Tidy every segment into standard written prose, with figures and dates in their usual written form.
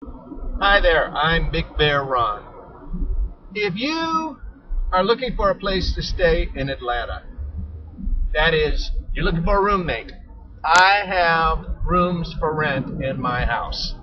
Hi there, I'm Big Bear Ron. If you are looking for a place to stay in Atlanta, that is, you're looking for a roommate, I have rooms for rent in my house.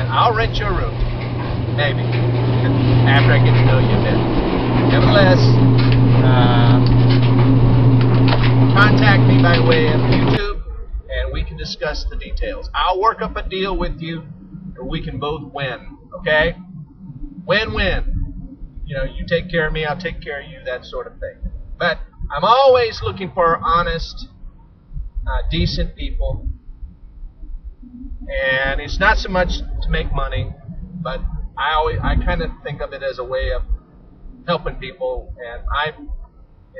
I'll rent your room, maybe, after I get to know you a bit. Nevertheless, contact me by way of YouTube, and we can discuss the details. I'll work up a deal with you, or we can both win, okay? Win-win. You know, you take care of me, I'll take care of you, that sort of thing. But I'm always looking for honest, decent people. And it's not so much to make money, but I kind of think of it as a way of helping people. And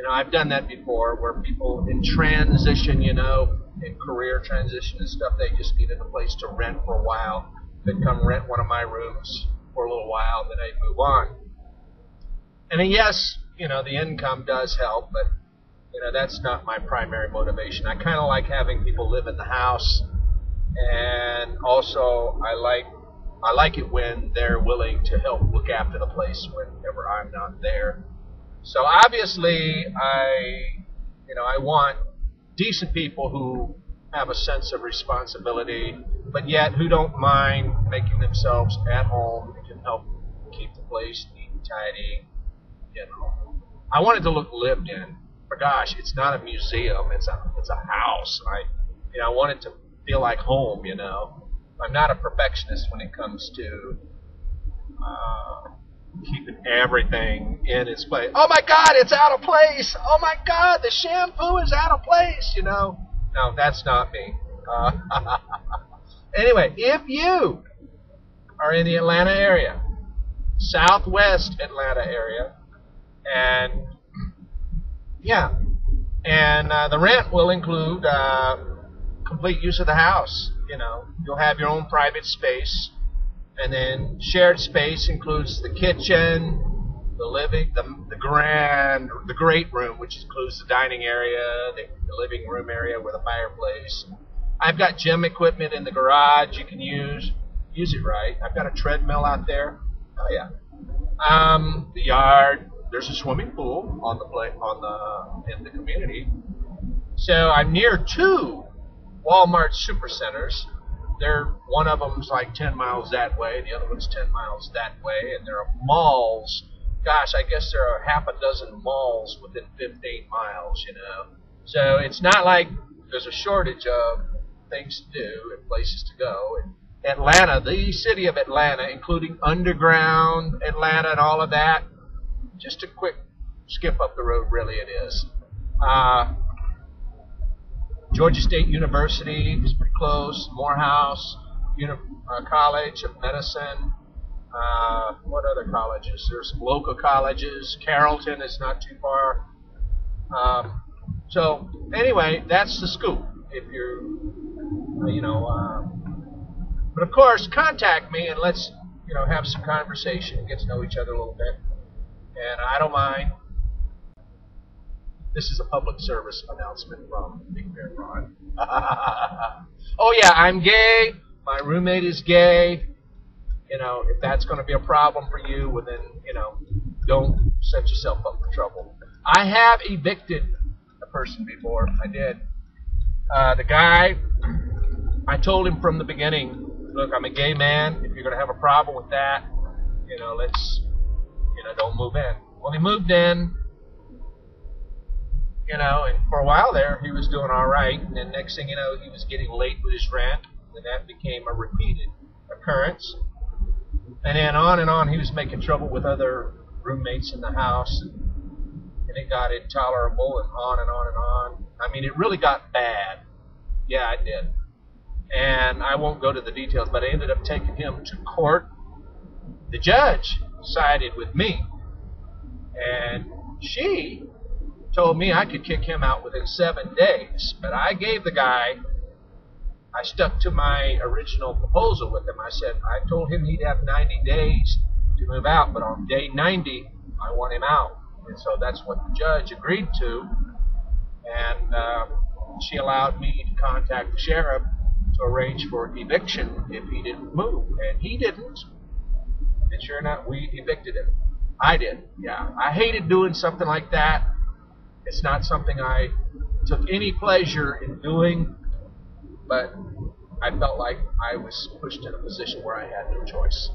I've done that before, where people in transition, in career transition and stuff, they just needed a place to rent for a while. They'd come rent one of my rooms for a little while, then I'd move on. And then, yes, the income does help, but that's not my primary motivation. I kind of like having people live in the house. And also, I like it when they're willing to help look after the place whenever I'm not there. So obviously, I want decent people who have a sense of responsibility, but yet who don't mind making themselves at home and can help keep the place neat and tidy. I want it to look lived in. For gosh, it's not a museum; it's a house. And I want it to feel like home, I'm not a perfectionist when it comes to keeping everything in its place. Oh my God, it's out of place! Oh my God, the shampoo is out of place! No, that's not me. Anyway, if you are in the Atlanta area, southwest Atlanta area, and the rent will include complete use of the house. You'll have your own private space, and then shared space includes the kitchen, the living, the great room, which includes the dining area, the living room area with a fireplace. I've got gym equipment in the garage you can use it right. I've got a treadmill out there. Oh yeah. The yard. There's a swimming pool in the community. So I'm near two Walmart supercenters. One of them's like 10 miles that way, the other one's 10 miles that way, and there are malls. Gosh, I guess there are half a dozen malls within 15 miles, So it's not like there's a shortage of things to do and places to go. And Atlanta, the city of Atlanta, including underground Atlanta and all of that, just a quick skip up the road, really it is. Georgia State University is pretty close. Morehouse College of Medicine. What other colleges? There's some local colleges. Carrollton is not too far. So anyway, that's the scoop. If you're, but of course, contact me and let's, have some conversation and get to know each other a little bit. And I don't mind. This is a public service announcement from Big Bear Ron. Oh yeah, I'm gay. My roommate is gay. If that's going to be a problem for you, well then, don't set yourself up for trouble. I have evicted a person before. I did. The guy, I told him from the beginning, look, I'm a gay man. If you're going to have a problem with that, let's, don't move in. Well, he moved in, and for a while there, he was doing all right. And then next thing you know, he was getting late with his rent, and that became a repeated occurrence. And then on and on, he was making trouble with other roommates in the house, and it got intolerable, and on and on and on. I mean, it really got bad. Yeah, it did. And I won't go to the details, but I ended up taking him to court. The judge sided with me, and she told me I could kick him out within 7 days. But I gave the guy, I stuck to my original proposal with him. I told him he'd have 90 days to move out, but on day 90, I want him out. And so that's what the judge agreed to. And she allowed me to contact the sheriff to arrange for eviction if he didn't move. And he didn't. And sure enough, we evicted him. I did, yeah. I hated doing something like that. It's not something I took any pleasure in doing, but I felt like I was pushed in a position where I had no choice.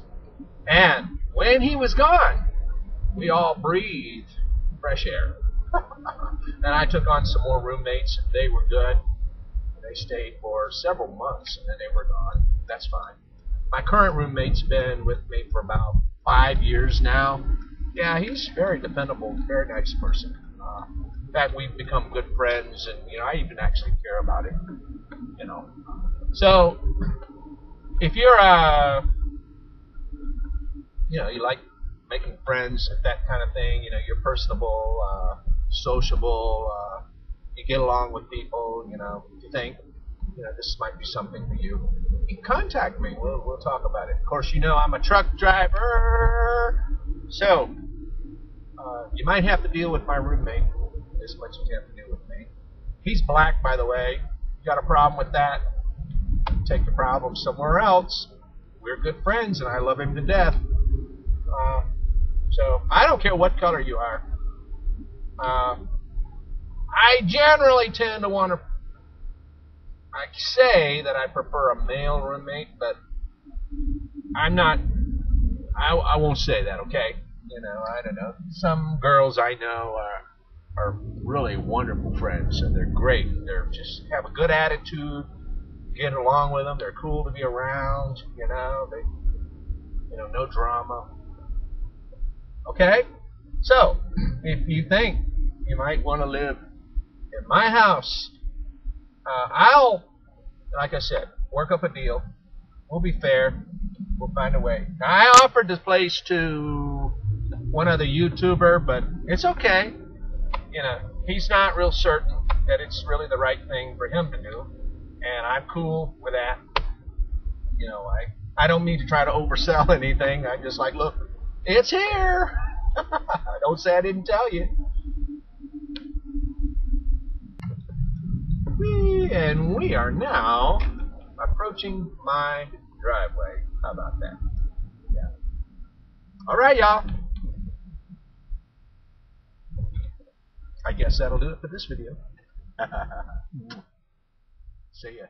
And when he was gone, we all breathed fresh air. And I took on some more roommates, and they were good. They stayed for several months, and then they were gone. That's fine. My current roommate's been with me for about 5 years now. Yeah, he's very dependable, very nice person. In fact, we've become good friends, and I even actually care about him. So if you're you like making friends, that kind of thing. You're personable, sociable. You get along with people. If you think this might be something for you, you can contact me. We'll talk about it. Of course, I'm a truck driver, so you might have to deal with my roommate as much as you have to deal with me. He's black, by the way. You got a problem with that? Take the problem somewhere else. We're good friends, and I love him to death. So I don't care what color you are. I generally tend to want to. I say that I prefer a male roommate, but I'm not. I won't say that. Okay. I don't know. Some girls I know are really wonderful friends, and they're great. They're just have a good attitude. Get along with them. They're cool to be around. No drama. Okay? So, if you think you might want to live in my house, I'll, like I said, work up a deal. We'll be fair. We'll find a way. Now, I offered this place to one other YouTuber, but it's okay. He's not real certain that it's really the right thing for him to do, and I'm cool with that. I don't mean to try to oversell anything. I'm just like, look, it's here. Don't say I didn't tell you. And we are now approaching my driveway. How about that? Yeah. All right, y'all. I guess that'll do it for this video. See ya.